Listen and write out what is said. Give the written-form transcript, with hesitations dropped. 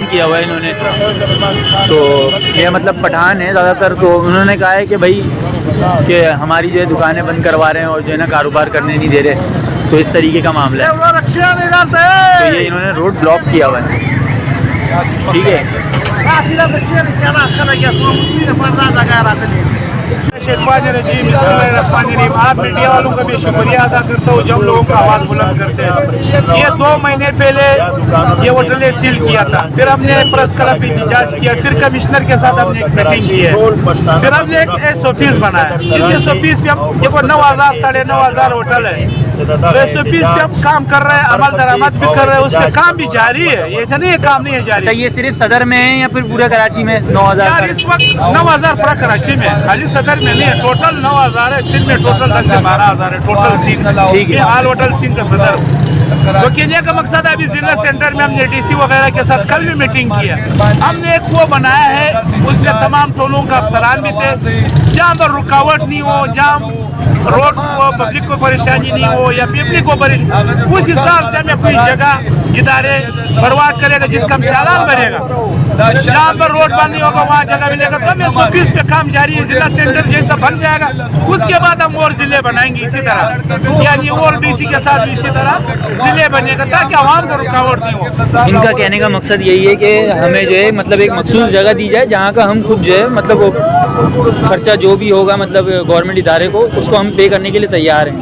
किया हुआ है इन्होंने। तो ये मतलब पठान है ज़्यादातर, तो उन्होंने कहा है कि भाई कि हमारी जो है दुकानें बंद करवा रहे हैं और जो है ना कारोबार करने नहीं दे रहे, तो इस तरीके का मामला है। तो ये इन्होंने रोड ब्लॉक किया हुआ है, ठीक है। आप मीडिया वालों का भी शुक्रिया अदा करता हूँ जब लोगों का आवाज़ बुलंद करते हैं। ये 2 महीने पहले ये होटल ने सील किया था, फिर हमने प्रेस क्लब भी एहतजाज किया, फिर कमिश्नर के साथ हमने एक मीटिंग की है, फिर हमने एक SOPs बनाया। इस SOPs पे हम देखो 9,000 साढ़े 9,000 होटल है, SOPs पे हम काम कर रहे हैं, अमल दरामद भी कर रहे हैं, उस पर काम भी जारी है, ऐसा नहीं है काम नहीं है जारी। अच्छा, ये सिर्फ सदर में है या फिर पूरे कराची में 9,000? इस वक्त 9,000 पूरा कराची में, खाली सदर में नहीं है, टोटल 9,000 है। सिंध में टोटल 10 से 12,000 है टोटल सिंध, ठीक है। ऑल होटल सिंध का सदर। तो कहने का मकसद है अभी जिला सेंटर में हमने DC वगैरह के साथ कल भी मीटिंग की है। हमने एक वो बनाया है, उसमें तमाम टोलों का अफसरान भी थे, जहाँ पर रुकावट नहीं हो, जहाँ रोड को पब्लिक को परेशानी नहीं हो या पब्लिक को परेशानी, उस हिसाब से हमें अपनी जगह इदारे बर्बाद करेगा, जिसका हम चालान बनेगा। जहाँ पर रोड बंद नहीं होगा वहाँ जगह मिलेगा। तो हमें 120 पे काम जारी है, जिला सेंटर जैसा बन जाएगा, उसके बाद हम और जिले बनाएंगे इसी तरह, यानी और DC के साथ भी इसी तरह जिले बनेगा ताकि आवाम को रुकावट नहीं हो। इनका कहने का मकसद यही है कि हमें जो है मतलब एक मखसूस जगह दी जाए जहाँ का हम खुद जो है मतलब वो खर्चा जो भी होगा मतलब गवर्नमेंट इदारे को, उसको हम पे करने के लिए तैयार हैं।